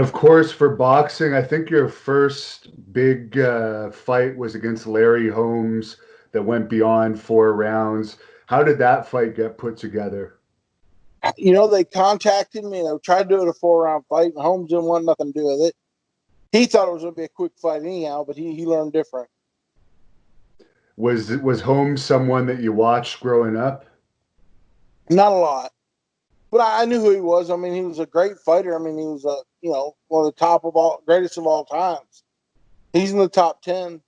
Of course, for boxing, I think your first big fight was against Larry Holmes that went beyond 4 rounds. How did that fight get put together? They contacted me and they tried to do it a 4-round fight, and Holmes didn't want nothing to do with it. He thought it was going to be a quick fight anyhow, but he learned different. Was Holmes someone that you watched growing up? Not a lot, but I knew who he was. I mean, he was a great fighter. I mean, he was one of the greatest of all times. He's in the top 10.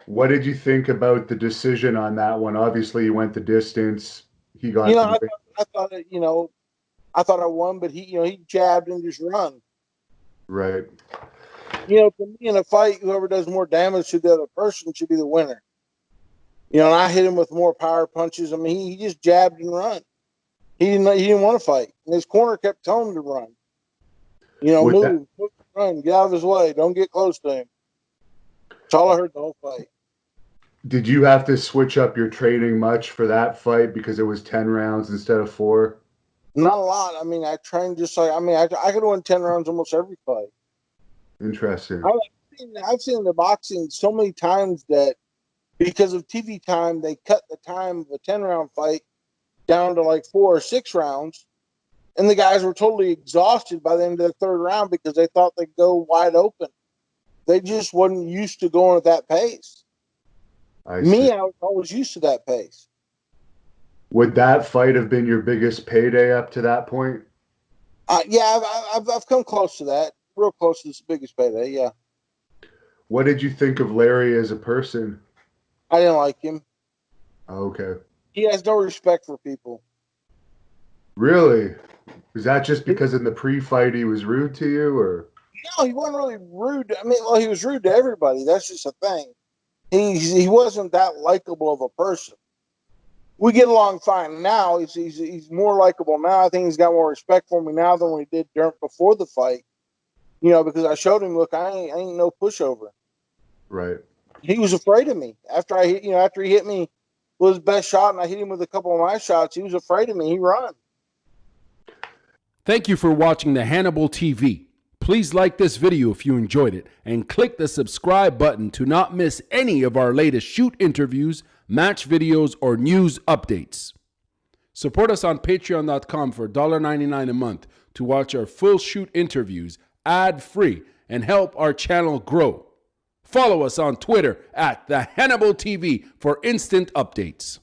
What did you think about the decision on that one? Obviously, you went the distance. He got I thought I thought I won, but he jabbed and just run. right. To me, in a fight, whoever does more damage to the other person should be the winner. And I hit him with more power punches. I mean, he just jabbed and run. He didn't want to fight. And his corner kept telling him to run. Move, run, get out of his way. Don't get close to him. That's all I heard the whole fight. Did you have to switch up your training much for that fight because it was 10 rounds instead of 4? Not a lot. I mean, I trained just like, I could win 10 rounds almost every fight. Interesting. I've seen the boxing so many times that because of TV time, they cut the time of a 10-round fight down to like 4 or 6 rounds. And the guys were totally exhausted by the end of the 3rd round because they thought they'd go wide open. They just wasn't used to going at that pace. I was used to that pace. Would that fight have been your biggest payday up to that point? Yeah, I've come close to that. Real close to the biggest payday, yeah. What did you think of Larry as a person? I didn't like him. Okay. He has no respect for people. Really? Was that just because in the pre-fight he was rude to you, or? No, he wasn't really rude. I mean, well, he was rude to everybody. That's just a thing. He wasn't that likable of a person. We get along fine now. He's more likable now. I think he's got more respect for me now than we did before the fight. Because I showed him, look, I ain't no pushover. Right. He was afraid of me after after he hit me with his best shot, and I hit him with a couple of my shots. He was afraid of me. He run. Thank you for watching the Hannibal TV. Please like this video if you enjoyed it, and click the subscribe button to not miss any of our latest shoot interviews, match videos, or news updates. Support us on patreon.com for $1.99 a month to watch our full shoot interviews ad-free and help our channel grow. Follow us on Twitter at the Hannibal TV for instant updates.